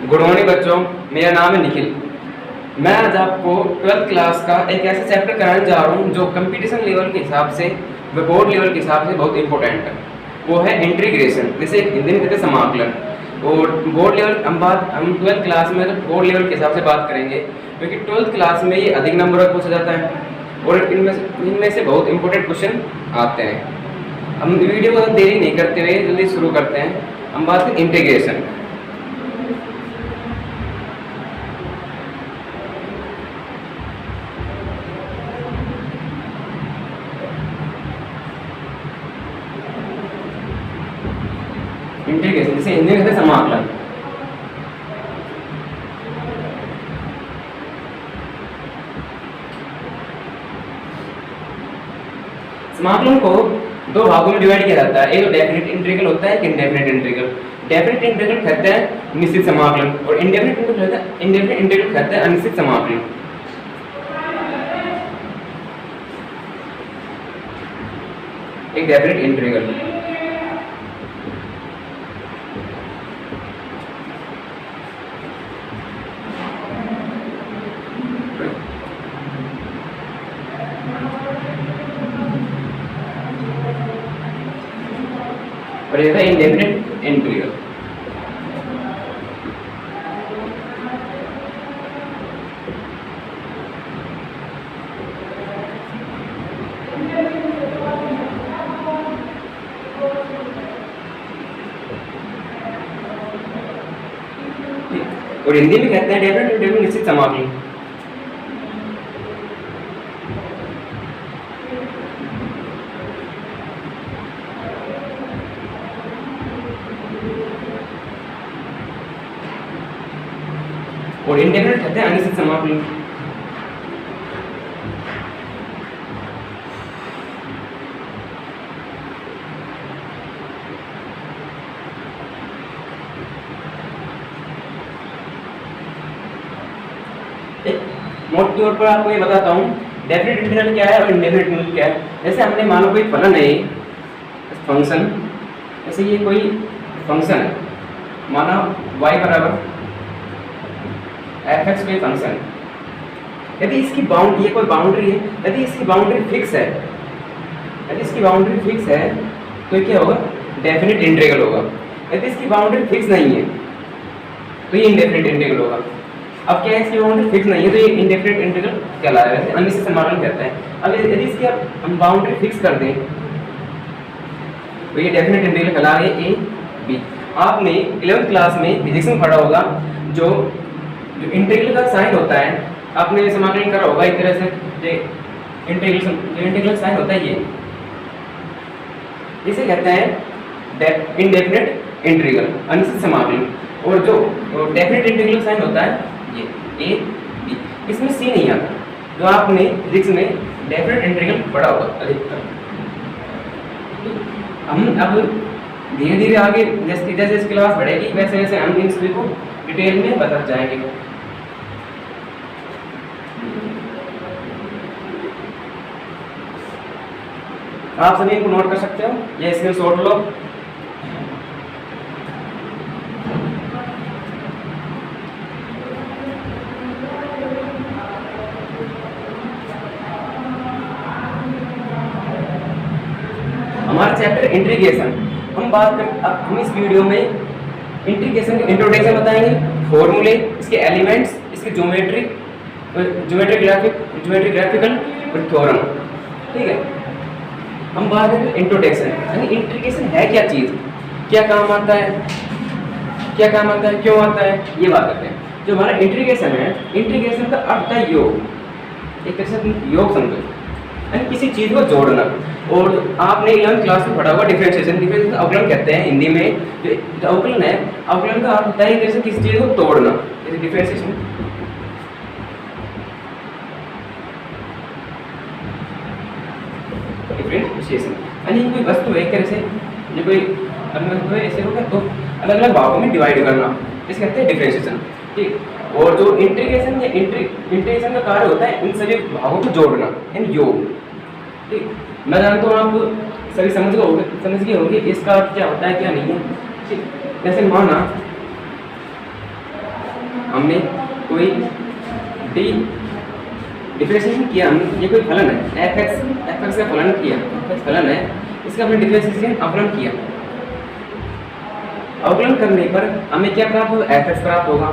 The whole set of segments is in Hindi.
गुड मॉर्निंग बच्चों, मेरा नाम है निखिल। मैं आज आपको 12th क्लास का एक ऐसा चैप्टर कराने जा रहा हूँ जो कंपटीशन लेवल के हिसाब से व बोर्ड लेवल के हिसाब से बहुत इंपॉर्टेंट है। वो है इंटीग्रेशन, जैसे हिंदी में कहते हैं समाकलन। और बोर्ड लेवल हम 12th क्लास में तो बोर्ड लेवल के हिसाब से बात करेंगे, क्योंकि 12th क्लास में ये अधिक नंबर पर पूछा जाता है और इनमें से बहुत इंपॉर्टेंट क्वेश्चन आते हैं। हम वीडियो को देरी नहीं करते हुए जल्दी शुरू करते हैं। हम बात करें इंटीग्रेशन। इंटीग्रेशन जैसे हिंदी में कहते हैं समाकलन। समाकलन को दो भागों में डिवाइड किया जाता है, एक तो डेफिनेट इंटीग्रल होता है, एक इनडेफिनेट इंटीग्रल। डेफिनेट इंटीग्रल कहते हैं निश्चित समाकलन और इनडेफिनेट इंटीग्रल कहते हैं अनिश्चित समाकलन। एक डेफिनेट इंटीग्रल और ये है इंडेफिनेट इंटीग्रल। और हिंदी में कहते हैं डेफिनेट इंटीग्रल निश्चित समाकलन। और इंडेफिनेट कहते हैं अनिश्चित समाकलन। मोटे तौर पर आपको ये बताता हूँ डेफिनेट इंटीग्रल क्या है और इंडेफिनेट इंटीग्रल क्या है। जैसे हमने मान लो कोई फलन है, फंक्शन, जैसे ये कोई फंक्शन है, माना y बराबर fx कोई फंक्शन। यदि इसकी बाउंड ये कोई बाउंड्री है, यदि इसकी बाउंड्री फिक्स है, यदि इसकी बाउंड्री फिक्स है तो क्या होगा, डेफिनेट इंटीग्रल होगा। यदि इसकी बाउंड्री फिक्स नहीं है तो ये इंडेफिनेट इंटीग्रल होगा। अब क्या है, इसकी बाउंड्री फिक्स नहीं है तो ये इंडेफिनेट इंटीग्रल कहलाएगा, जैसे अनिश्चित समाकलन कहते हैं। अब यदि इसकी हम बाउंड्री फिक्स कर दें तो ये डेफिनेट इंटीग्रल कहलाएगा ए बी। आपने 11th क्लास में फिजिक्स में पढ़ा होगा, जो इंटीग्रल का साइन होता है, आपने समाकलन करा होगा एक तरह से। इंटीग्रल साइन होता है ये, इसे कहते हैं इंडेफिनेट इंटीग्रल, अनिश्चित समाकलन। और जो डेफिनेट इंटीग्रल साइन होता है ये ए बी, इसमें सी नहीं आता, जो आपने फिजिक्स में डेफिनेट इंटीग्रल पढ़ा होगा अधिकतर। हम अब धीरे धीरे आगे जैसे जैसे क्लास बढ़ेगी वैसे वैसे हम इन सभी को डिटेल में बताते जाएंगे। आप सभी इनको नोट कर सकते हो, ये स्क्रीनशॉट लो। हमारा चैप्टर इंटीग्रेशन, हम इस वीडियो में इंटीग्रेशन के इंट्रोडक्शन बताएंगे, फॉर्मूले, इसके एलिमेंट्स, इसके ज्योमेट्री ग्राफिकल और थ्योरम। ठीक है, हम बात करें इंट्रोडक्शन, यानी इंटीग्रेशन है क्या चीज़, क्या काम आता है, क्यों आता है, ये बात करते हैं। जो हमारा इंटीग्रेशन है, इंटीग्रेशन का अर्थ है योग, एक तरह से योग समझो, यानी किसी चीज़ को जोड़ना। और आपने 11th क्लास में पढ़ा होगा डिफरेंशिएशन अवकलन कहते हैं हिंदी में। जो अवकलन है, अवकलन का अर्थ होता है जैसे किसी चीज़ को तोड़ना, जैसे डिफरेंशिएशन। यानी कोई वस्तु है एक तरह से, जो कोई अलग वस्तु है ऐसे होगा तो अलग अलग भागों में डिवाइड करना, इसे कहते हैं डिफरेंशिएशन। ठीक, और जो इंटीग्रेशन का कार्य होता है इन सभी भागों को जोड़ना, यानी योग। ठीक, मैं जानता हूँ आप सभी समझ गए होंगे इसका अर्थ क्या होता है क्या नहीं है। ठीक, जैसे माना हमने कोई डिफरेंशिएशन किया, हमने ये कोई फलन है एफ एक्स का फलन किया, f फलन है, इसका हमने डिफरेंशिएशन अवकलन किया। अवकलन करने पर हमें क्या प्राप्त होगा, एफ एक्स प्राप्त होगा।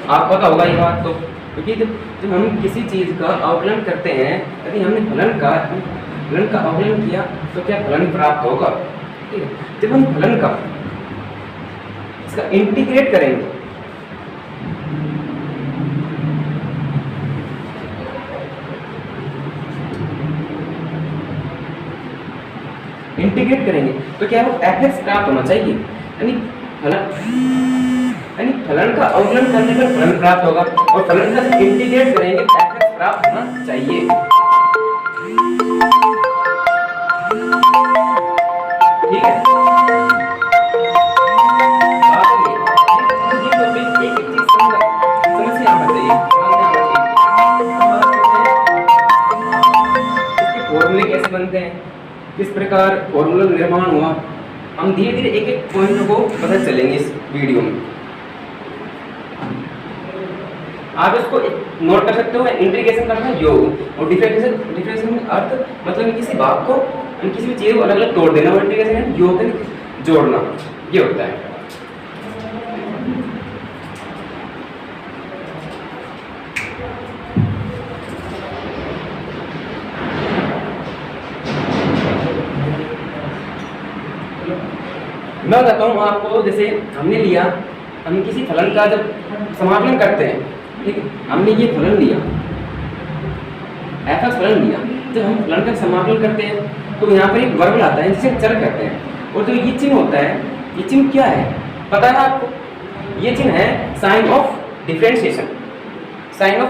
आपको पता होगा ये बात तो, क्योंकि जब हम किसी चीज़ का अवकलन करते हैं, यदि हमने फलन का अवकलन किया तो क्या फलन प्राप्त होगा। ठीक है, जब हम फलन का इसका इंटीग्रेट करेंगे, तो क्या वो एफ एक्स प्राप्त होना चाहिए, यानी फलन का अवकलन करने पर फलन प्राप्त होगा, और फलन का इंटीग्रेट करेंगे एफ एक्स प्राप्त होना चाहिए। ठीक है, समस्या आना चाहिए, इसके फॉर्मूले कैसे बनते हैं, किस प्रकार फॉर्मूला निर्माण हुआ, हम धीरे धीरे एक एक पॉइंट को पता चलेंगे इस वीडियो में। आप इसको नोट कर सकते हो, इंटीग्रेशन करना है योग, और डिफरेंशिएशन अर्थ मतलब किसी भाग को किसी भी चीज को अलग अलग तोड़ देना, और इंटीग्रेशन योग जोड़ना, ये होता है। मैं बताता हूँ आपको, जैसे हमने लिया, हम किसी फलन का जब समाकलन करते हैं, ठीक है, हमने ये फलन लिया, एफ एक्स फलन लिया, जब हम फलन का समाकलन करते हैं तो यहाँ पर एक वर्ग आता है जिसे चर कहते हैं, और जो ये चिन्ह होता है, ये चिन्ह क्या है पता है आपको, ये चिन्ह है sign of differentiation, sign of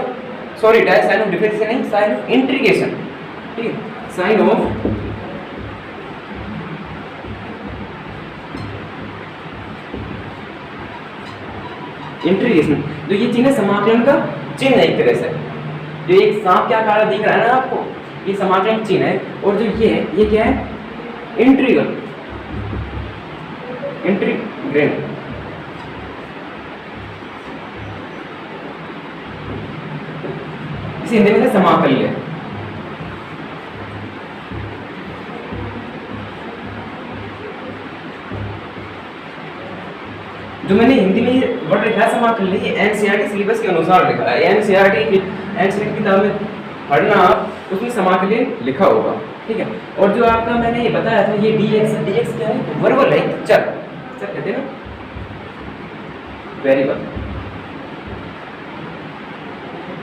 differentiation नहीं, साइन ऑफ इंटीग्रेशन। ठीक है, साइन ऑफ इंटीग्रेशन, जो ये चिन्ह समाकलन का चिन्ह है एक तरह से, जो एक सांप क्या आकार दिख रहा है ना आपको, ये समाकलन चिन्ह है, और जो ये है, ये क्या है, इंटीग्रल, इंटीग्रेंड। इसे हिंदी में समाकल्य। जो मैंने हिंदी में वर्ड लिखा है समाकल्य, ये एनसीईआरटी सिलेबस के अनुसार लिखा है, एनसीईआरटी किताब में पढ़ना आप, उसमें समाकल्य लिखा होगा। ठीक है, और जो आपका मैंने ये बताया था, ये dx क्या है, वर्गल है, चर कहते हैं ना, वेरिएबल।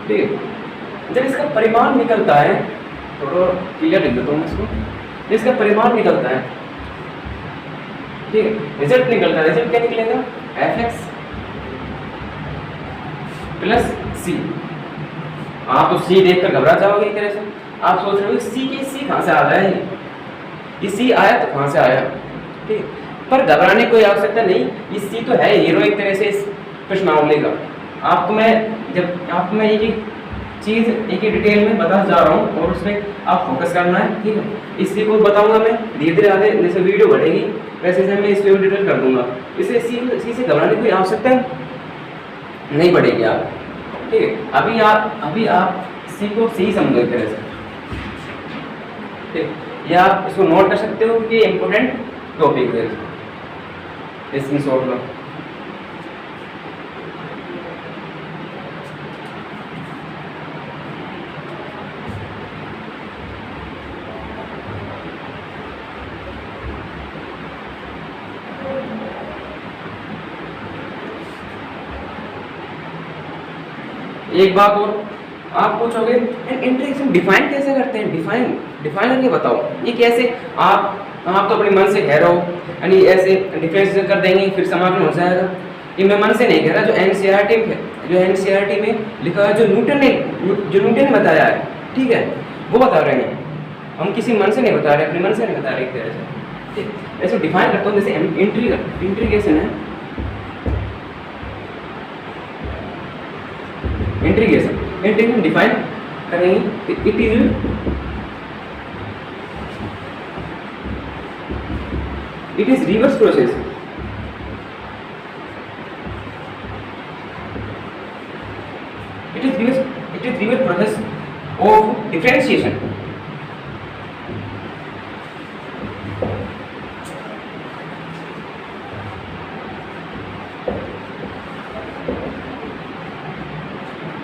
ठीक है, जब इसका परिमाण निकलता है, थोड़ा क्लियर लिख देता हूँ इसको, जब इसका परिमाण निकलता है, ठीक है, रिजल्ट निकलता है, रिजल्ट क्या निकलेगा, एफ एक्स प्लस सी। आप तो सी देखकर घबरा जाओगे एक तरह से, आप सोच रहे हो सी कहाँ से आ रहा है, ये सी आया तो कहाँ से आया। ठीक, पर घबराने की कोई आवश्यकता नहीं, ये सी तो है हीरो एक तरह से इस प्रश्नावली का। आपको मैं एक चीज़ एक ही डिटेल में बता जा रहा हूँ, और उसमें आप फोकस करना है। ठीक है, इसी को बताऊंगा मैं धीरे धीरे, आगे जैसे वीडियो बढ़ेगी वैसे मैं इसको डिटेल कर दूंगा, इसे सी से घबराने की कोई आवश्यकता नहीं पड़ेगी आप। ठीक है, अभी आप सी को सी समझो एक तरह से। ठीक, या आप इसको नोट कर सकते हो कि इम्पोर्टेंट टॉपिक है इसमें शॉर्ट में। एक बात और, आप पूछोगे इंटीग्रेशन डिफाइन कैसे करते हैं, डिफाइन करके बताओ, ये कैसे। आप तो अपने मन से कह रहे हो, यानी ऐसे डिफरेंशिएशन कर देंगे फिर समाकलन हो जाएगा, ये मैं मन से नहीं कह रहा, जो एनसीईआरटी में लिखा है, जो न्यूटन ने बताया है, ठीक है, वो बता रहे हैं, हम किसी मन से नहीं बता रहे, अपने मन से नहीं बता रहे एक तरह से। ठीक, ऐसे डिफाइन करता हूँ, जैसे इंटीग्रेशन है, इंटीग्रेशन डिफाइन करेंगे, it is reverse process, differentiation.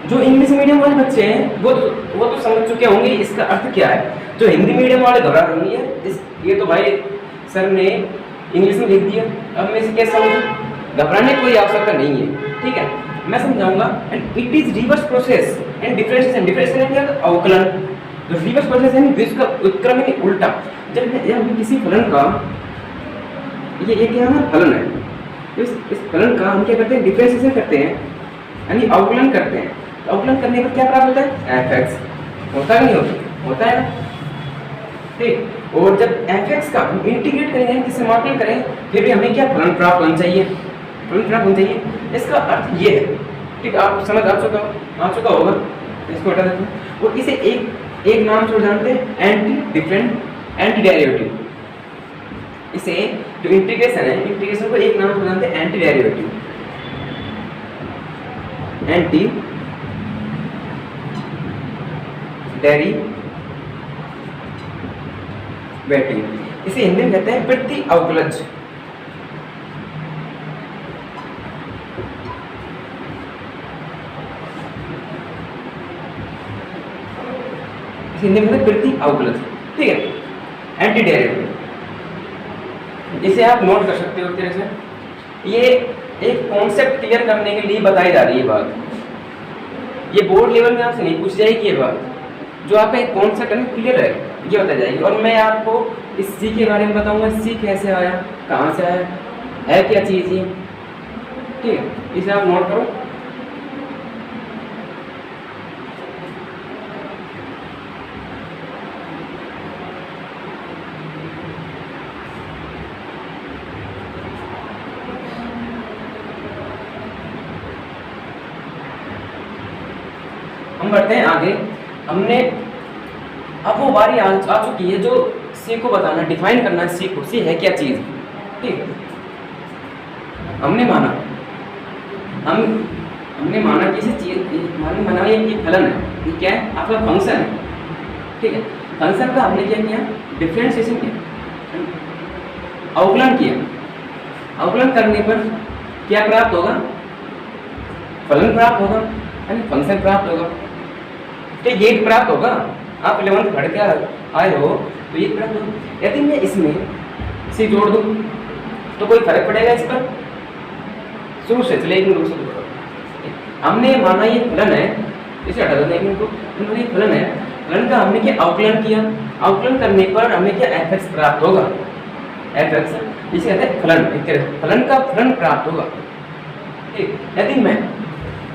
जो इंग्लिश मीडियम वाले बच्चे हैं वो तो समझ चुके होंगे इसका अर्थ क्या है। जो हिंदी मीडियम वाले घबरा रही है ये तो भाई सर ने इंग्लिश में लिख दिया, अब मैं इसे कैसे समझूं? घबराने की कोई आवश्यकता नहीं है, ठीक है, मैं समझाऊंगा। And it is reverse process and differentiation. Differentiation क्या? अवकलन। जो रिवर्स प्रोसेस है इसका उत्क्रम यानी उल्टा। जब हम किसी फलन का ये क्या है फलन है, इस फलन का हम क्या करते हैं? डिफरेंशिएशन करते हैं यानी अवकलन करते हैं। तो अवकलन करने पर क्या प्राप्त होता है? fx। होता नहीं होता है ना, ठीक। और जब fx का हम इंटीग्रेट करेंगे, किसी समाकलन करें, फिर भी हमें क्या फलन प्राप्त होना चाहिए? फलन प्राप्त होना चाहिए। इसका अर्थ ये है, ठीक, आप समझ आ चुका होगा। इसको हटा देते हैं और इसे एक नाम से जानते हैं, एंटी डेरिवेटिव। इसे जो इंटीग्रेशन है, इंटीग्रेशन को एक नाम से जानते हैं एंटी डेरिवेटिव। एंटी डेरिवेटिव इसे हिंदी में कहते हैं प्रति अवकलज। हिंदी में प्रति अवकलज, ठीक है, एंटी डेरिवेटिव। इसे आप नोट कर सकते हो इस तरह से। ये एक कॉन्सेप्ट क्लियर करने के लिए बताई जा रही है बात। ये बोर्ड लेवल में आपसे नहीं पूछ जाएगी ये बात, जो आपका एक कॉन्सेप्ट है क्लियर है ये बताई जाएगी। और मैं आपको इस सी के बारे में बताऊंगा, सी कैसे आया, कहाँ से आया, है क्या चीज़ ये, ठीक है, इसे आप नोट करो। हम बढ़ते हैं आगे। हमने अब वो बारी आ चुकी है जो सी को बताना, डिफाइन करना सी को, सी है क्या चीज़, ठीक। हमने माना किसी चीज माना ये फलन है, ये क्या है? आपका फंक्शन है, ठीक है। फंक्शन का हमने क्या किया? डिफरेंशिएशन किया, अवकलन किया। अवकलन करने पर क्या प्राप्त होगा? फलन प्राप्त होगा यानी फंक्शन प्राप्त होगा, तो ये प्राप्त होगा। आप 11th पढ़ के आए हो तो ये प्राप्त होगा। यदि मैं इसमें सी जोड़ दूं तो कोई फर्क पड़ेगा इस पर? शुरू से चले हमने माना ये फलन है, इसे हटा देते हैं इनको। इन्होंने फलन है, फलन का हमने क्या अवकलन किया। अवकलन करने पर हमें क्या fx प्राप्त होगा, fx, इसे कहते हैं फलन। फलन का फलन प्राप्त होगा, ठीक। यदि मैं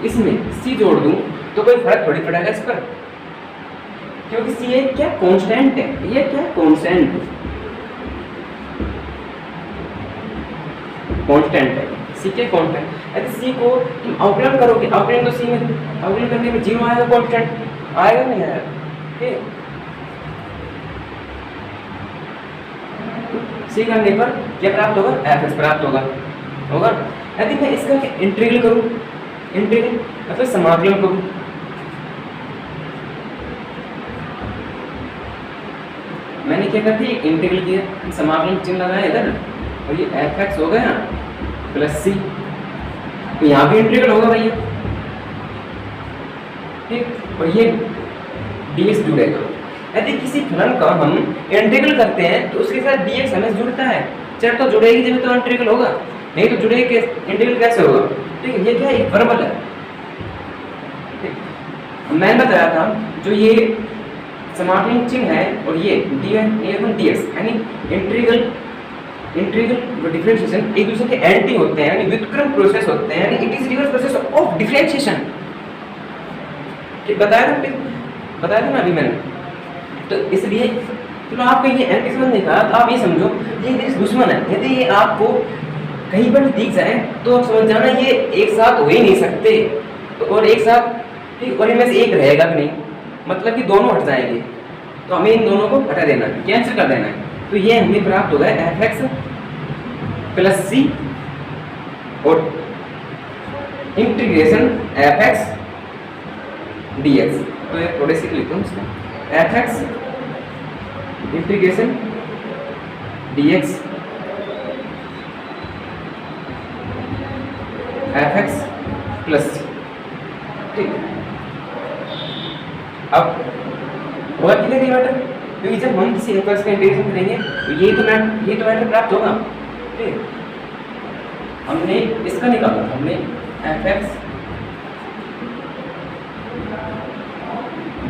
इसमें c जोड़ दूं तो कोई फर्क थोड़ी पड़ेगा इस पर, क्योंकि c एक क्या कांस्टेंट है, ये क्या कांस्टेंट है, c के कांस्टेंट। यदि c को तुम अवकलन करोगे, अवकलन तो c में अवकलन करने में 0 आएगा, कांस्टेंट आएगा नहीं आएगा, ठीक। c करने पर क्या प्राप्त होगा? fx प्राप्त होगा। यदि मैं इसका इंटीग्रल करूं, इंटीग्रल मतलब समाकलन करूं, मैंने क्या कर दिया? इंटीग्रल किया, समाकलन चिन्ह लगाया इधर और ये fx हो गया प्लस c, तो यहाँ भी इंटीग्रल होगा भैया, ठीक। और ये dx जुड़ेगा। यदि किसी फलन का हम इंटीग्रल करते हैं तो उसके साथ dx हमें जुड़ता है। चर तो जुड़ेगी जब तो इंटीग्रल होगा, नहीं तो जुड़ेगी इंटीग्रल कैसे होगा, ठीक है। ये क्या एक वर्बल है, ठीक। मैंने बताया था जो ये समाकलन चिन्ह है और ये dx यानी इंटीग्रल डिफरेंशिएशन एक दूसरे के एंटी होते हैं, यानी व्युत्क्रम प्रोसेस होते हैं, यानी it is reverse process of differentiation, ठीक। बताया था ना अभी मैंने। तो इसलिए चलो आपका ये एंटी समझ नहीं था तो आप ये समझो ये दुश्मन है। यदि ये आपको कहीं पर दिख जाए तो आप समझ जाना ये एक साथ हो ही नहीं सकते, तो और एक साथ, ठीक, और इनमें से एक रहेगा भी नहीं, मतलब कि दोनों हट जाएंगे, तो हमें इन दोनों को हटा देना है, कैंसिल कर देना है। तो ये हमें प्राप्त होगा fx प्लस c और इंटीग्रेशन fx dx। तो ये थोड़े से लिखता हूँ इसमें, f x integration d x f x plus c. ठीक, अब हुआ क्लियर ये मैटर, क्योंकि जब हम किसी एफ एक्स का इंटीग्रेशन करेंगे तो ये तो मैटर प्राप्त होगा। ठीक, हमने इसका निकाला, हमने एफ एक्स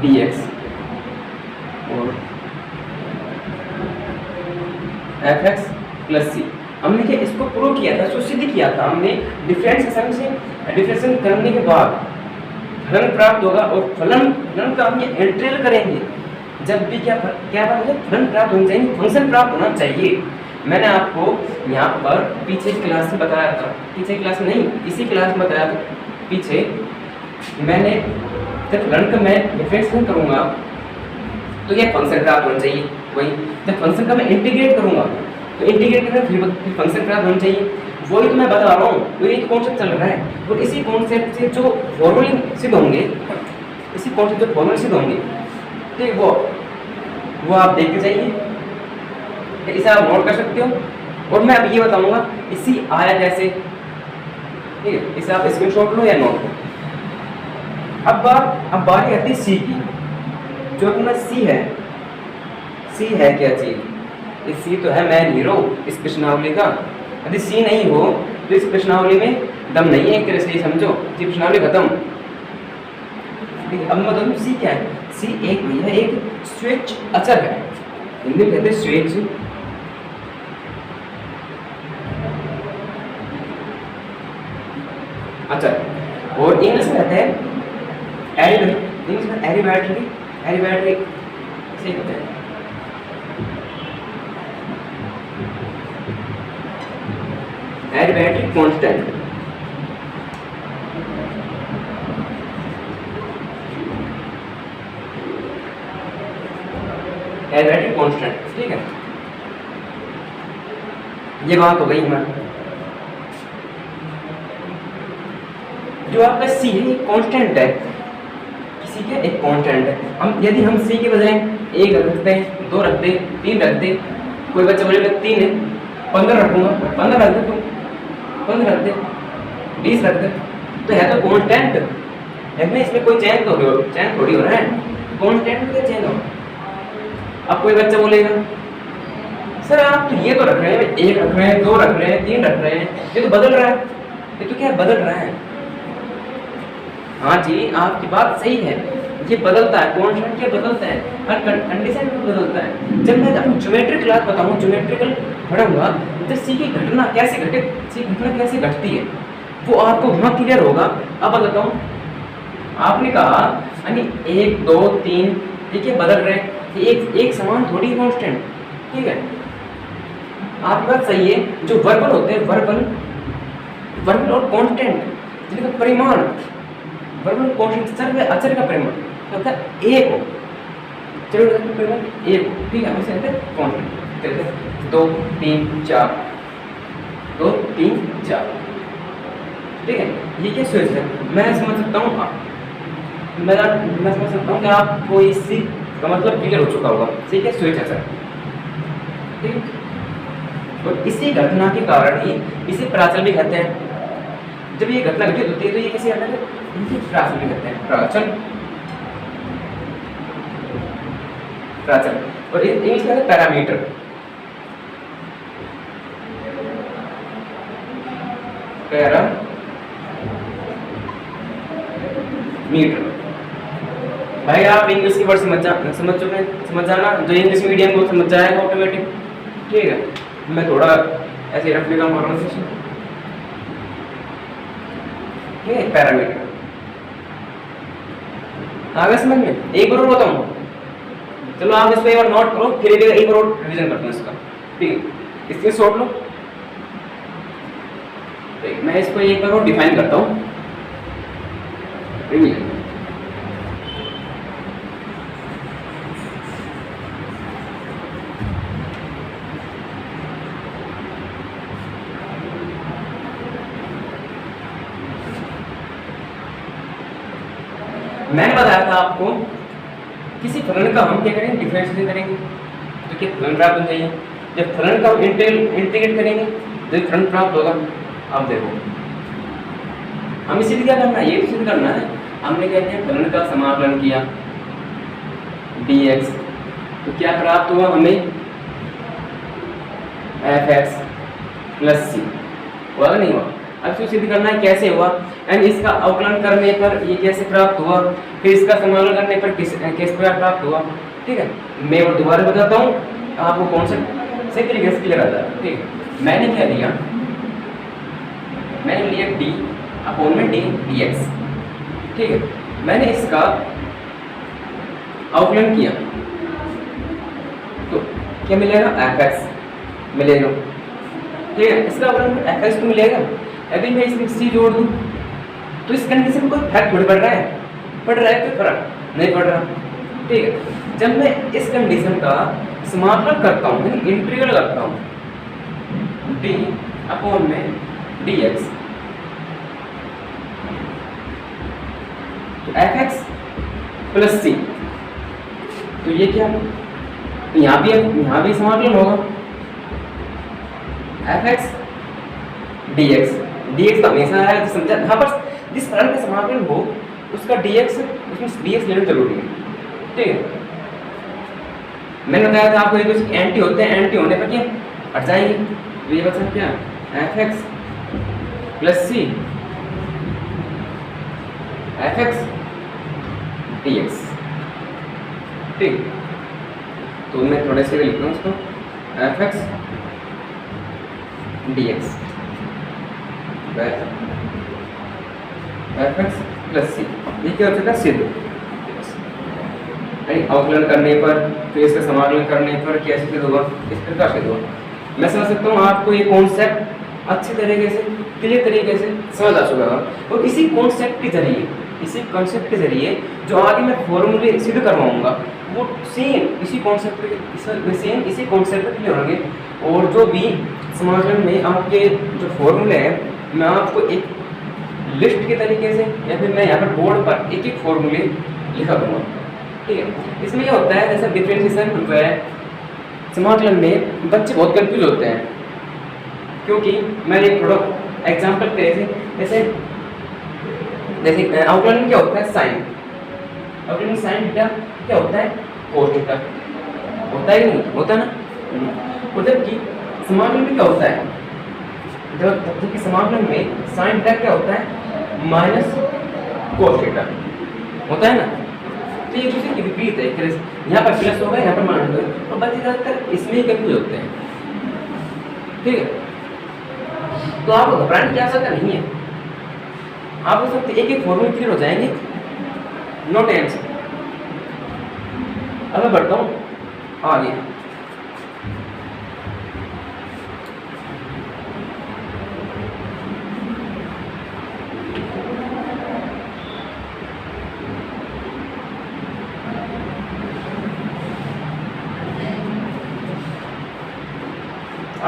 डी एक्स और एफ एक्स प्लस सी, हमने क्या इसको प्रूव किया था, इसको सिद्ध किया था हमने। डिफरेंशिएशन से डिफरेंशिएशन करने के बाद फलन प्राप्त होगा और फलन का हम ये इंटीग्रल करेंगे जब भी क्या बात है, फलन प्राप्त होना चाहिए, फंक्शन प्राप्त होना चाहिए। मैंने आपको यहाँ पर पीछे क्लास में बताया था, पीछे क्लास में नहीं, इसी क्लास में बताया था पीछे मैंने, जब फलन का मैं डिफरेंशिएशन करूँगा तो ये फंक्शन प्राप्त होना चाहिए। वही जब फंक्शन का मैं इंटीग्रेट करूँगा तो इंटीग्रेट करना फिर फंक्शन प्राप्त होना चाहिए। वही तो मैं बता रहा हूँ, वही एक कॉन्सेप्ट चल रहा है। और इसी कॉन्सेप्ट से जो फॉर्मूले सिद्ध होंगे, इसी कॉन्सेप्ट जो फॉर्मूले सिद्ध होंगे, ठीक, वो आप देखते जाइए, इसे आप नोट कर सकते हो। और मैं अब ये बताऊंगा इसी आया कैसे, ठीक है, इसे आप स्क्रीनशॉट लो या नोट लो। अब बारी आती है सी की। जो अपना सी है क्या चीज, ये सी तो है मैन हीरो इस प्रश्नावली का। यदि सी नहीं हो तो इस प्रश्नावली में दम नहीं है, एक तरह से समझो कि प्रश्नावली खत्म। अब मैं बताऊँ सी क्या है। सी एक भैया एक स्विच अचर है, हिंदी में कहते हैं स्विच अचर, और इंग्लिश में कहते हैं एरी, इंग्लिश में एरिबैट्री से कहते हैं। एरिबैट्रिक कांस्टेंट, एरिबैट्रिक कांस्टेंट, ठीक है। ये बात हो गई हमारी। जो आपका सी है एक कांस्टेंट है, किसी के एक कांस्टेंट है। हम यदि हम सी के बजाय 1 रखते हैं, 2 रखते हैं, 3 रखते, कोई बच्चा बोलेगा 3 है 15 रखूंगा, 15 रख दे, तुम 15 रख दे, 20 रख दे, तो है तो कांस्टेंट है, इसमें कोई चेंज थोड़ी हो रहा है, कांस्टेंट का चेंज हो। अब कोई बच्चा बोलेगा सर आप तो ये तो रख रहे हैं, 1 रख रहे हैं, 2 रख रहे हैं, 3 रख रहे हैं, ये तो बदल रहा है, ये तो क्या बदल रहा है। हाँ जी, आपकी बात सही है, ये बदलता है, कांस्टेंट क्या बदलता है, हर कंडीशन में बदलता है। जब मैं आपको ज्योमेट्रिक क्लास बताऊँ, ज्योमेट्रिकल पढ़ूंगा, तो सी की घटना कैसे घटित, सी घटना कैसे घटती है वो आपको वहाँ क्लियर होगा। अब बताता हूँ, आपने कहा यानी 1 2 3 देखिए बदल रहे हैं, एक समान थोड़ी कांस्टेंट, ठीक है। आपकी बात सही है। जो वर्बल होते हैं, वर्बल और कांस्टेंट जिनका परिमाण, वर्बल कांस्टेंट चर अचर का परिमाण होता है 1 हो, चर का परिमाण 1 हो, ठीक है, हम इसे कहते हैं कांस्टेंट। कहते हैं 2 3 4, 2 3 4, ठीक है। ये क्या स्विच है, मैं समझ सकता हूँ, मैं समझ सकता हूँ कि आपको इसी का मतलब क्लियर हो चुका होगा। ठीक है, स्विच है सर, ठीक। और इसी घटना के कारण ही इसे प्राचल भी कहते हैं। जब ये घटना घटित होती है तो ये किसी घटना को प्राचल भी कहते हैं, प्राचल। और इंग्लिश में पैरामीटर, मीटर। भाई आप इंग्लिश की वर्ड समझ जाना, जो इंग्लिश मीडियम को समझ जाएगा ऑटोमेटिक, ठीक है। मैं थोड़ा ऐसे रफली काम कर रहा हूँ, ठीक है। पैरामीटर आगे समझ में, एक बार बताऊँ, चलो आप इसको एक बार नोट करो, फिर एक बार रिवीजन करते हैं इसका, ठीक है। इसके शॉर्ट लो, मैं इसको एक बार और डिफाइन करता हूँ, रिवीजन। मैंने बताया था आपको किसी फलन का हम क्या करेंगे, डिफरेंशिएशन करेंगे तो क्या फलन प्राप्त हो जाएगा। जब फलन का हम इंटीग्रेट करेंगे तो एक फलन प्राप्त होगा। अब देखो हम इसे क्या करना है, ये सिद्ध करना है। हमने क्या किया, फलन का समाकलन किया dx, तो क्या प्राप्त हुआ हमें, fx प्लस सी, हुआ नहीं हुआ। अब इसको सिद्ध करना है कैसे हुआ, एंड इसका अवकलन करने पर ये कैसे प्राप्त हुआ, फिर इसका समाकलन करने पर किस प्रकार प्राप्त हुआ। ठीक है, मैं और दोबारा बताता हूँ आपको कौन सा सही तरीके से क्लियर आता है। ठीक है, मैंने क्या लिया, मैंने लिया d अपॉन में d dx। ठीक है, मैंने इसका अवकलन किया तो क्या मिलेगा, fx मिलेगा। ठीक है, इसका अवकलन fx तो मिलेगा। अभी मैं इसमें c जोड़ दूं तो इस कंडीशन में कोई फर्क थोड़ी पड़ रहा है, पड़ रहा है कोई फर्क नहीं पड़ रहा। ठीक है, जब मैं इस कंडीशन का समाकलन करता हूँ यानी इंटीग्रल करता हूँ d अपॉन में dx, तो fx प्लस c, तो ये क्या, तो यहाँ भी समाकलन होगा fx dx। dx तो हमेशा है, तो समझा। हाँ, पर जिस फलन का समाकलन हो उसका dx, उसमें dx लेना जरूरी है। ठीक है, मैंने बताया था आपको ये कुछ एंटी होते हैं, एंटी होने पर क्या हट जाएंगे, तो ये बचा क्या, fx plus c fx dx। ठीक, तो मैं थोड़े से लिख रहा हूँ उसको, fx dx fx plus c, ये क्या हो चुका, सिद्ध। अवकलन करने पर फिर इसका समाकलन करने पर कैसे सिद्ध होगा, इस प्रकार सिद्ध होगा। मैं समझ सकता हूँ आपको ये कॉन्सेप्ट अच्छी तरीके से क्लियर तरीके से समझ आ चुका होगा। और इसी कॉन्सेप्ट के जरिए जो आगे मैं फॉर्मूले सिद्ध करवाऊंगा वो सेम इसी कॉन्सेप्ट पे क्लियर होंगे। और जो भी समाकलन में आपके जो फॉर्मूले हैं मैं आपको एक लिस्ट के तरीके से या फिर मैं यहाँ पर बोर्ड पर एक एक फॉर्मूले लिखा दूंगा। ठीक है, इसमें क्या होता है, जैसे डिफरेंशिएशन होता है समाकलन में बच्चे बहुत कंफ्यूज होते हैं, क्योंकि मैंने एक थोड़ा एग्जांपल पे जैसे अवकलन में क्या होता है, साइन, अवकलन में साइन थीटा क्या होता है, कोस थीटा होता है, नहीं होता ना। मतलब कि समाकलन में क्या होता है, जबकि समाकलन में साइन थीटा क्या होता है, माइनस कोस थीटा होता है ना। तो ये दूसरे की विपरीत है, यहाँ पर प्लस होगा, यहाँ पर माइनस होगा, और बच्चे ज़्यादातर इसमें ही कंफ्यूज होते हैं। ठीक है, तो आपको घबराने की आवश्यकता नहीं है, आप सब एक एक फॉर्मूले क्लियर हो जाएंगे, नो टेंशन। अब मैं बढ़ता हूँ आगे।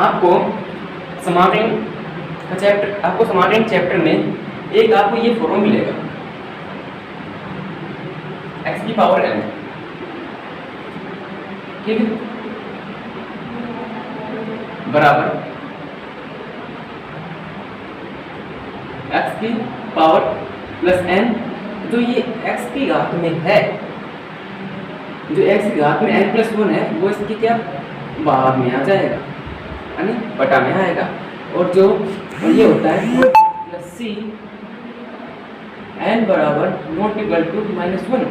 आपको समाकलन का चैप्टर, आपको समाकलन चैप्टर में एक आपको ये फॉर्मूला मिलेगा, x की पावर n। ठीक है, बराबर x की पावर प्लस n, जो ये x की घात में है, जो x की घात में n प्लस 1 है, वो इसकी क्या बाहर में आ जाएगा यानी बटा में आएगा। और जो ये होता है प्लस c n बराबर नॉट इक्वल टू -1,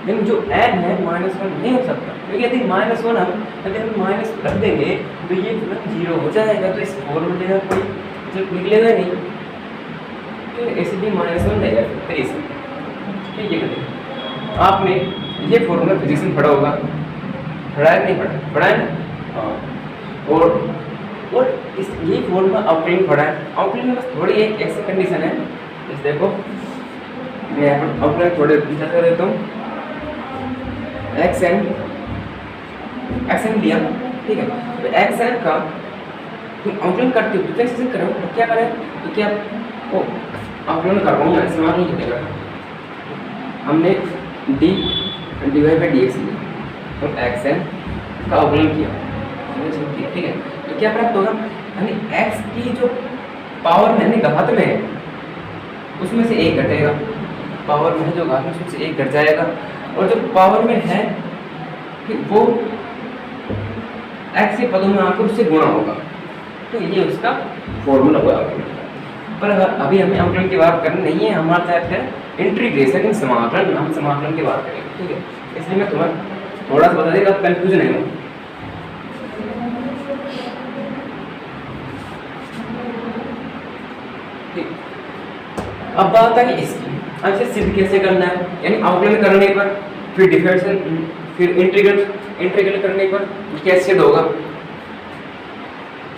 लेकिन जो n है -1 नहीं हो सकता, क्योंकि यदि -1 यदि हम माइनस रख देंगे तो ये 0 हो जाएगा, तो इस फॉर्मूले का कोई जो निकलेगा नहीं, तो इसलिए -1 रहेगा। ठीक है, आपने ये फॉर्मूला फिजिक्स में पढ़ा होगा, पढ़ा है नहीं पढ़ा, पढ़ा है ना। हाँ, और इस ये फॉर्मूला अवकलन पढ़ा है। अवकलन में बस थोड़ी एक ऐसी कंडीशन है, इस देखो मैं यहाँ पर अवकलन थोड़े पीछे कर देता हूँ, xn लिया। ठीक है, तो xn का तुम अवकलन करते हो, डिफरेंशिएशन करो तो क्या करें, तो क्या ओ अवकलन कर रहा हूँ, यहाँ समाकलन नहीं करेगा। हमने d divide by D x तो एक्स एन का अवकलन किया, ठीक है। तो क्या प्राप्त होगा, यानी एक्स की जो पावर में यानी घात में है उसमें से एक घटेगा, पावर में जो घात में उसमें से एक घट जाएगा, और जो पावर में है वो एक्स के पदों में आकर उससे गुणा होगा। तो ये उसका फॉर्मूला हुआ। पर अभी हमें अवकलन की बात करनी नहीं है, हमारा टाइप है इंटीग्रेशन, समाकलन, हम समाकलन की बात करेंगे, ठीक है। इसलिए मैं तुम्हें थोड़ा सा बता देगा, कंफ्यूज नहीं हो। अब बात है इसकी, अच्छा सिद्ध कैसे करना है, यानी अवकलन करने पर, फिर डिफरेंशियल, फिर इंटीग्रल करने पर कैसे सिद्ध होगा।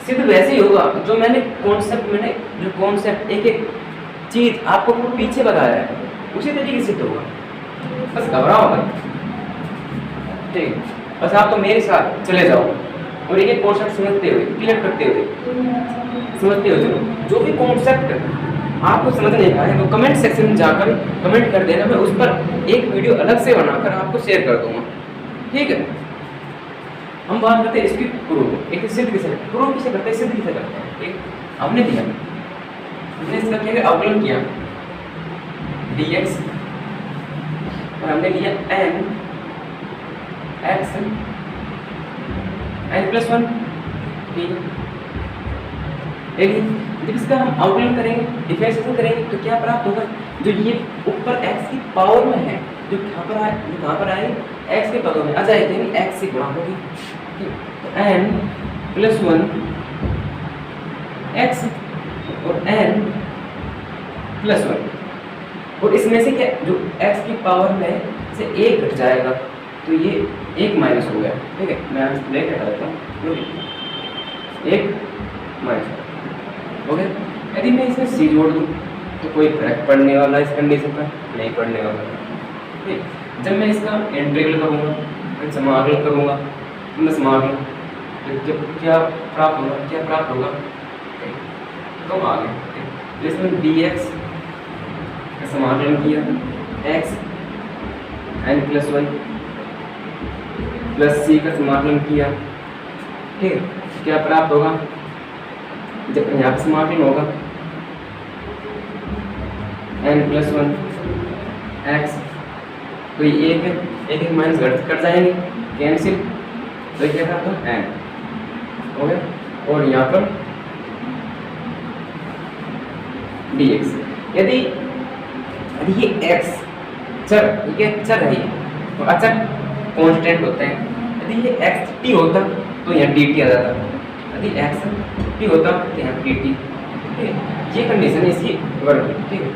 सिद्ध वैसे ही होगा जो मैंने कॉन्सेप्ट एक एक चीज आपको पीछे बताया है उसी तरीके से सिद्ध होगा, बस घबराओ मत, ठीक। बस आप तो मेरे साथ चले जाओ और एक एक कॉन्सेप्ट समझते हुए, क्लियर करते हुए, समझते हुए चलो। जो भी कॉन्सेप्ट आपको समझ नहीं आया तो कमेंट सेक्शन में जाकर कमेंट कर देना, मैं उस पर एक वीडियो अलग से बनाकर आपको शेयर कर दूंगा, ठीक है। हम बात करते हैं इसकी प्रूफ, एक सिद्ध किसे प्रूफ किसे करते हैं, सिद्ध किसे करते हैं, ठीक। हमने दिया, हमने इसका क्या अवकलन किया dx और हमने लिया n x n+1, ठीक है। जब इसका हम अवकलन करेंगे, डिफरेंशिएशन करेंगे तो क्या प्राप्त होगा, जो ये ऊपर x की पावर में है, जो कहाँ पर आए x के पदों में आ जाएगी, यानी x से गुणा होगी, तो n+1 x और n+1, और इसमें से क्या जो x की पावर में से एक घट जाएगा तो ये एक माइनस हो गया, ठीक है। मैं ब्रैकेट हटा देता हूँ, एक माइनस हो गया। यदि मैं इसमें c जोड़ दूँ तो कोई फर्क पड़ने वाला इस कंडीशन पर नहीं पड़ने वाला, ठीक। जब मैं इसका इंटीग्रल करूँगा, फिर समाकलन करूँगा, तो मैं समाकलन क्या प्राप्त होगा, तो आगे जिसमें dx का समाकलन किया, x n+1 प्लस c का समाकलन किया, ठीक, क्या प्राप्त होगा, जब यहाँ पर समाकलन होगा n+1 x, तो ये एक माइनस कट जाएंगे, कैंसिल, तो ये क्या प्राप्त होगा n हो गया, और यहाँ पर dx। यदि ये x चर, ठीक है, चर है तो अचर कांस्टेंट होते हैं, यदि ये x t होता तो यहाँ dt आ जाता, यदि x t होता तो यहाँ dt, ठीक है। ये कंडीशन है इसकी वर्ग, ठीक है।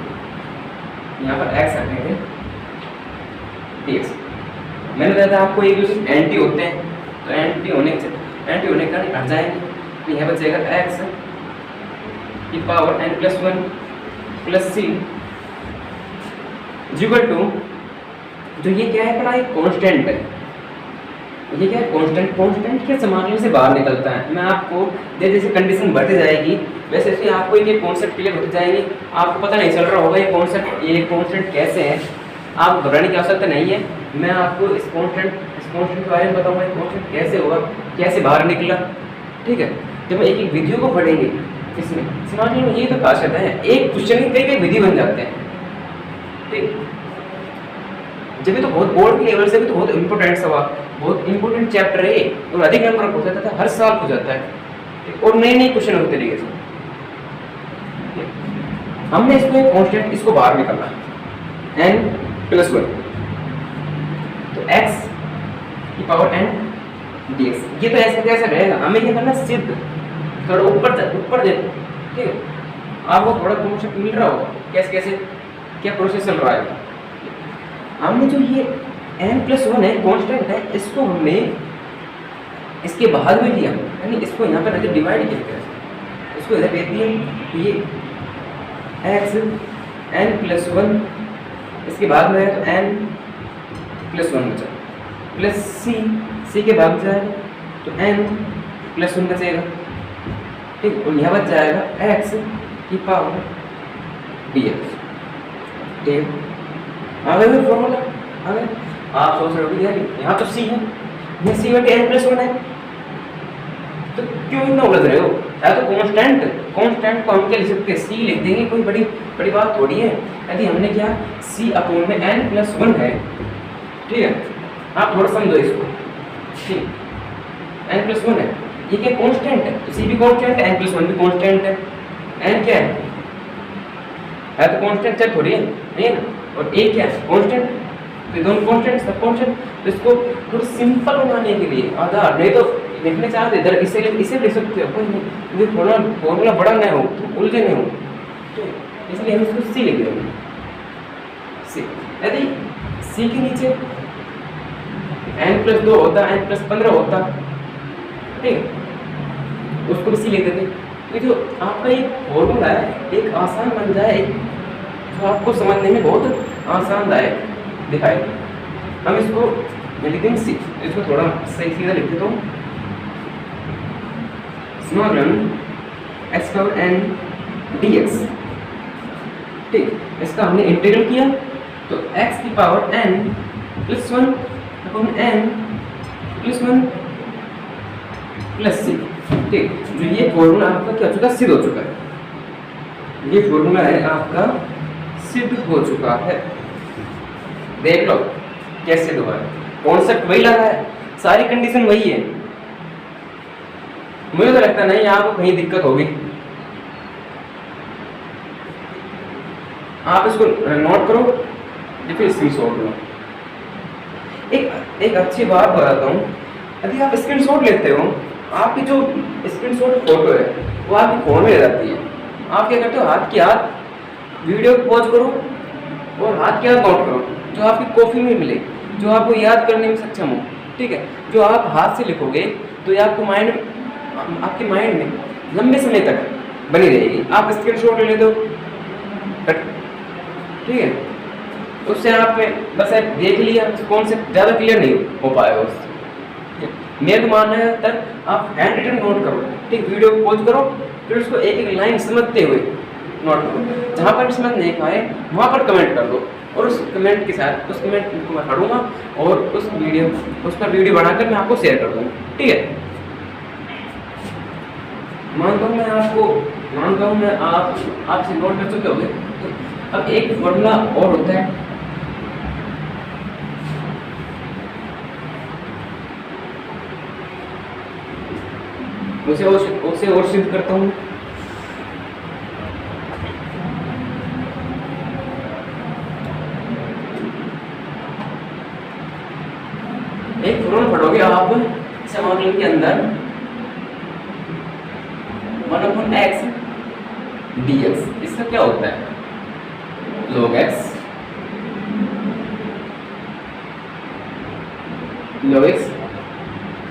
यहाँ पर x रखेंगे dx, मैंने बताया था आपको एक दूसरे एंटी होते हैं, तो एंटी होने का हट जाएंगे, तो यहाँ बचेगा x की power n+1 plus c equal to, जो ये क्या है पढ़ाई कांस्टेंट है, ये क्या है कांस्टेंट के समाकलन से बाहर निकलता है। मैं आपको जैसे जैसे कंडीशन बढ़ती जाएगी वैसे वैसे आपको ये कॉन्सेप्ट क्लियर होते जाएंगे, आपको पता नहीं चल रहा होगा ये कॉन्स्टेंट कैसे है, आप घबराने की आवश्यकता नहीं है। मैं आपको इस कॉन्स्टेंट के बारे में बताऊंगा, कॉन्स्टेंट कैसे होगा, कैसे बाहर निकला, ठीक है। जब एक एक विधियों को पढ़ेंगे, इसमें समाकलन में ये तो खासियत है, एक क्वेश्चन ही कई विधि बन जाते हैं, ठीक। जब भी तो बहुत बोर्ड के लेवल से भी तो बहुत इंपॉर्टेंट सवाल, बहुत इंपॉर्टेंट चैप्टर है और अधिक नंबर हो जाता था, हर साल हो जाता है और नए नए क्वेश्चन होते तरीके से। हमने इसको एक कांस्टेंट इसको बाहर निकालना है n+1, तो x की पावर n dx, ये तो ऐसा कैसे रहेगा, हमें ये करना सिद्ध, थोड़ा ऊपर दे, ठीक है। आपको थोड़ा कॉन्सेप्ट मिल रहा होगा कैसे कैसे क्या प्रोसेस चल रहा है। हमने जो ये n+1 है कांस्टेंट है, इसको हमने इसके बाद में लिया, यानी इसको यहाँ पर डिवाइड किया, इसको इधर दे दिया, ये x n+1, इसके बाद में है तो n+1 बचा, प्लस c के बाद जाएगा तो n+1 बचेगा, ठीक। और यहाँ बच जाएगा x की पावर dx, ठीक। आ गया फॉर्मूला, आ गया। आप सोच रहे हो कि यार यहाँ तो सी है, यहाँ सी बटे n प्लस 1 है, तो क्यों इतना उलझ रहे हो? या तो कांस्टेंट को हम क्या लिख सकते हैं, सी लिख देंगे, कोई बड़ी बड़ी बात थोड़ी है। यदि हमने क्या सी अपॉन में n प्लस 1 है, ठीक है, आप थोड़ा समझो इसको, ठीक, n प्लस 1 है, ये क्या कांस्टेंट है, तो सी भी कांस्टेंट है, n प्लस 1 भी कांस्टेंट है, n क्या है तो कांस्टेंट चेक थोड़ी है, नहीं है ना, और a क्या है कांस्टेंट, तो दोनों कांस्टेंट सब कांस्टेंट। तो इसको थोड़ा सिंपल बनाने के लिए आधार, नहीं तो लिखने चाहते इधर इसे लिख सकते हो, कोई नहीं, ये थोड़ा फॉर्मूला बड़ा ना हो तो उलझे नहीं हो, तो इसलिए हम इसको सी लिख देंगे, सी। यदि सी के नीचे n प्लस 2 होता, n प्लस 15 होता, ठीक, उसको भी सी लिख देते। ये जो आपका एक फॉर्मूला है, एक आसान बन जाए, तो आपको समझने में बहुत आसानदायक दिखाई। हम इसको लिख देंगे सी, इसको थोड़ा सही सीधा लिख देता हूँ, small x power n dx, ठीक, इसका हमने इंटीग्रल किया तो x की power n plus 1 upon n plus 1 plus c, ठीक। जो ये फॉर्मूला आपका क्या हो चुका, सिद्ध हो चुका है, ये फॉर्मूला है आपका सिद्ध हो चुका है। देख लो कैसे सिद्ध हुआ है, कॉन्सेप्ट वही लगा है, सारी कंडीशन वही है। मुझे तो लगता नहीं आपको कहीं दिक्कत होगी, आप इसको नोट करो या फिर स्क्रीनशॉट लो। एक अच्छी बात बताता हूँ, यदि आप स्क्रीनशॉट लेते हो, आपकी जो स्क्रीनशॉट फोटो है वो आपकी फोन में रहती है, आप क्या करते हो, हाथ की हाथ वीडियो को पॉज करो और हाथ की हाथ नोट करो, जो आपकी कॉपी में मिले, जो आपको याद करने में सक्षम हो, ठीक है। जो आप हाथ से लिखोगे तो ये आपको आपके माइंड में लंबे समय तक बनी रहेगी। आप स्क्रीनशॉट ले लेते हो, ठीक है, उससे आप बस देख लिया, कॉन्सेप्ट ज़्यादा क्लियर नहीं हो पाएगा उससे। मेरा तो मानना है तक आप हैंड रिटन नोट करो, ठीक, वीडियो को पॉज करो, फिर उसको एक एक लाइन समझते हुए नोट करो, जहाँ पर समझ नहीं पाए वहाँ पर कमेंट कर दो, और उस कमेंट के साथ उस कमेंट को मैं पढ़ूंगा और उस पर वीडियो बनाकर मैं आपको शेयर कर दूँगा, ठीक है। मानता हूँ मैं आपसे नोट कर चुके होंगे। अब एक फॉर्मूला और होता है, उसे और सिद्ध करता हूँ। एक फॉर्मूला पढ़ोगे आप समाकलन के अंदर 1/x dx, इसका क्या होता है, log x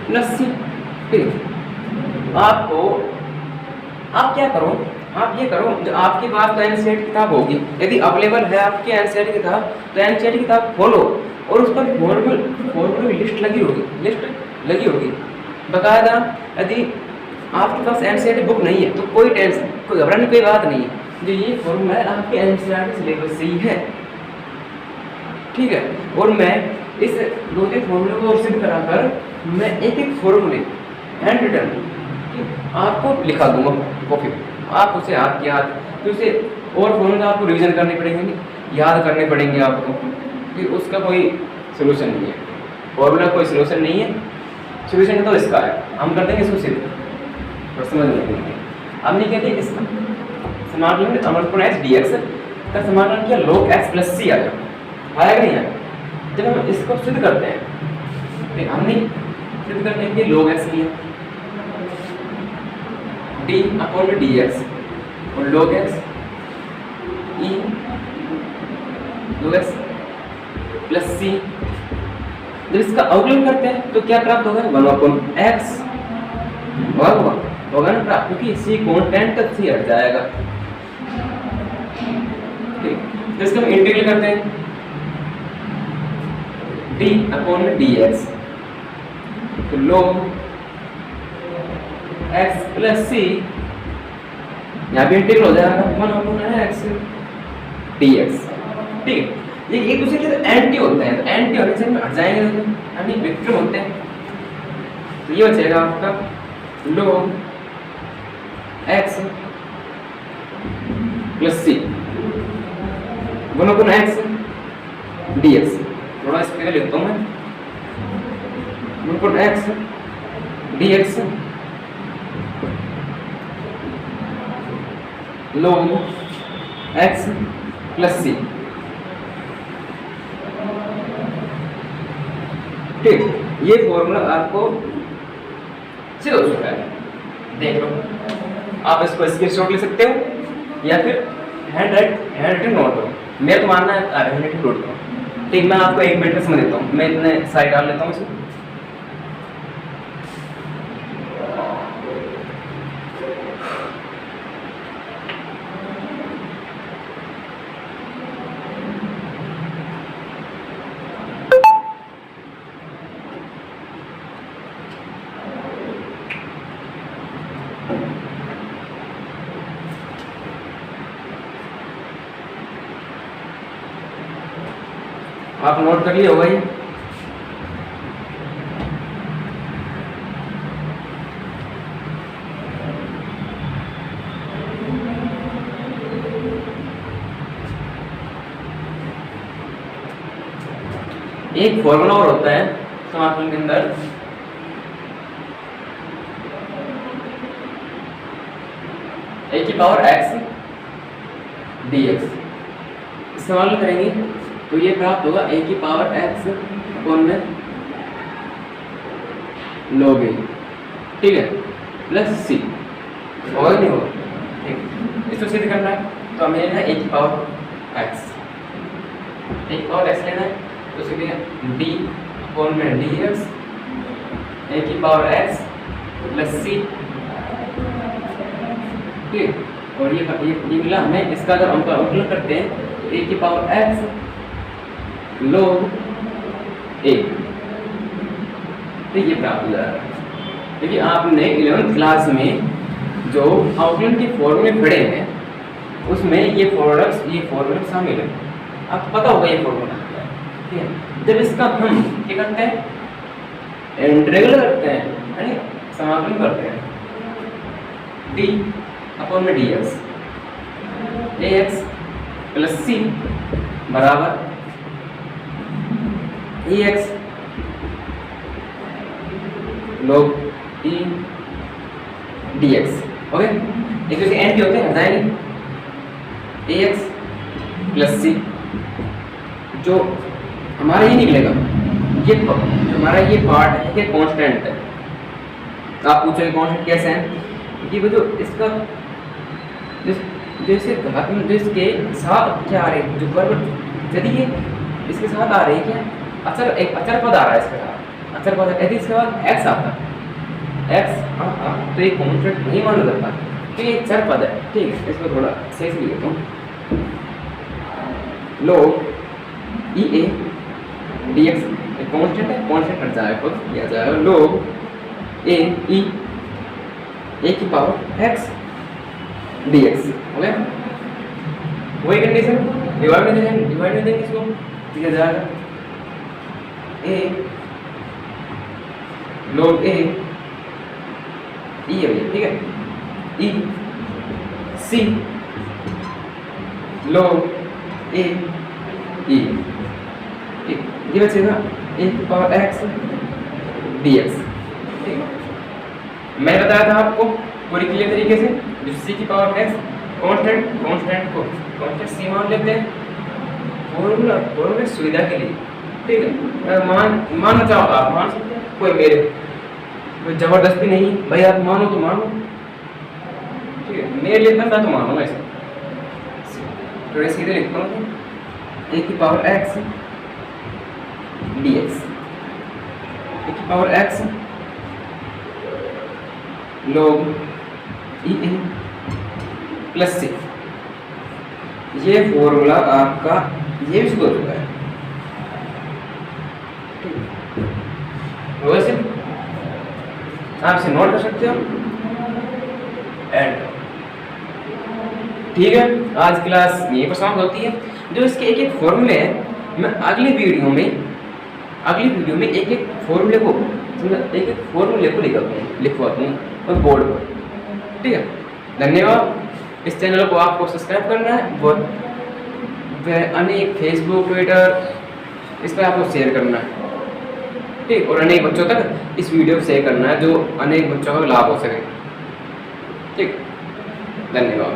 प्लस सी। आप क्या करो, आप ये करो, जो आपके पास तो एनसीईआरटी किताब होगी, यदि अवेलेबल है आपकी एनसीईआरटी किताब, तो एनसीईआरटी किताब खोलो और उस पर फॉर्मूला लिस्ट लगी होगी बकायदा। यदि आपके पास एनसीईआरटी बुक नहीं है तो कोई टेंशन, कोई घबराने की कोई बात नहीं है, जो ये फॉर्मूला है आपके एनसीईआरटी सिलेबस से ही है, ठीक है। और मैं इस दो तीन फॉर्मूले को सिद्ध कराकर मैं एक एक फॉर्मूले हैंड रिटन आपको लिखा दूंगा कॉपी पे, आप उसे हाथ की याद, तो उसे और फॉर्मूला आपको रिवीजन करने पड़ेंगे, याद करने पड़ेंगे आपको, कि उसका कोई सोल्यूशन नहीं है, फॉर्मूला कोई सोल्यूशन नहीं है, सोल्यूशन तो इसका है, हम कर देंगे इसको सिद्ध और समझ लेंगे। अब नहीं कहते इसका समाकलन अमरपुर x dx का समाकलन किया log x प्लस सी आएगा कि नहीं आएगा। जब हम इसको सिद्ध करते हैं, तो हमने सिद्ध करने के लिए log x लिया d अपॉन dx और log x प्लस सी। जब इसका अवकलन करते हैं तो क्या प्राप्त होगा, 1/x होगा ना प्राप्त, क्योंकि सी कांस्टेंट तक सी हट जाएगा, ठीक। तो इसका हम इंटीग्रल करते हैं d अपॉन dx, तो log x प्लस सी, यहाँ भी इंटीग्रल हो जाएगा 1/x dx, ठीक। ये एक दूसरे के एंटी होते हैं, तो एंटी होने से हम हट जाएंगे, यानी विक्रम होते हैं। तो ये बचेगा आपका log x प्लस सी 1/x dx। थोड़ा इस पे लिखता हूँ मैं 1/x dx log x plus c. ठीक, ये फॉर्मूला आपको सिद्ध हो चुका है, देख लो। आप इसको स्क्रीनशॉट ले सकते हो या फिर हैंड राइटिंग नोट करो। मेरा तो मानना है हैंड राइटिंग नोट करो। ठीक, मैं आपको 1 मिनट में समझ देता हूँ। मैं इतने साइड डाल लेता हूँ इसमें। आप नोट कर लिए होगा ये। एक फॉर्मूला और होता है समाकलन के अंदर, a की पावर x dx। इस्तेमाल करेंगे तो ये प्राप्त होगा a की पावर x कौन में log a, ठीक है, प्लस c। होगा नहीं होगा? ठीक, इसको सिद्ध करना है तो हमें लेना है a की पावर x, a की पावर x लेना है तो सीधे d कौन में dx a की पावर x प्लस c। ठीक, और ये मिला हमें। इसका अगर हम अवकलन करते हैं तो a की पावर x log a, तो ये प्राप्त हो जाएगा। क्योंकि आपने 11th क्लास में जो अवकलन के फॉर्मूले पढ़े हैं उसमें ये फॉर्मूला शामिल है, आपको पता होगा ये फॉर्मूला क्या है। ठीक है, जब इसका हम क्या करते हैं, इंटीग्रल करते हैं यानी समाकलन करते हैं, d अपॉन में dx ax प्लस c बराबर ax log e dx। Okay, एक दूसरे एंटी होते हैं, हटाएंगे ax प्लस c। जो हमारा ये निकलेगा, ये हमारा ये पार्ट है कि कांस्टेंट है। आप पूछोगे कांस्टेंट कैसे है, कि वो जो इसका जैसे घातांक जिसके साथ क्या आ रहे हैं, जो वर्ग यदि ये इसके साथ आ रही है क्या, अचर एक अचर पद आ रहा है इसके साथ, अचर पद यदि इसके बाद x आता है, x तो ये कांस्टेंट नहीं माना जाता, तो ये चर पद है। ठीक है, इसको थोड़ा सही से लिखता हूँ, log e a dx constant है, कांस्टेंट हट जाएगा खुद किया जाएगा log a की पावर x dx। ओके, वही कंडीशन डिवाइड में देंगे इसको, लिखा जाएगा a log a e है, ठीक है, e c log a e। ठीक, ये बचेगा a की पावर x dx। ठीक है, मैं बताया था आपको पूरी क्लियर तरीके से, जो c की पावर x कांस्टेंट को कांस्टेंट c मान लेते हैं फॉर्मूला सुविधा के लिए। ठीक है, मानना चाहो आप मान सकते हैं, कोई जबरदस्ती नहीं भाई, आप मानो तो मानो। ठीक है, मेरे लिए मैं तो मानूंगा ऐसे। थोड़े सीधे लिखता हूँ, a की पावर x dx, a की power x log e a plus c। ये फॉर्मूला आपका ये भी हो चुका है। वैसे आप इसे नोट कर सकते हो एंड। ठीक है, आज क्लास यहीं पर समाप्त होती है। जो इसके एक एक फॉर्मूले हैं मैं अगली वीडियो में एक एक फॉर्मूले को लिखवाता हूँ और बोर्ड पर, ठीक है। धन्यवाद। इस चैनल को आपको सब्सक्राइब करना है, वह अनेक फेसबुक, ट्विटर, इस पर आपको शेयर करना है, ठीक, और अनेक बच्चों तक इस वीडियो को शेयर करना है जो अनेक बच्चों का लाभ हो सके, ठीक। धन्यवाद।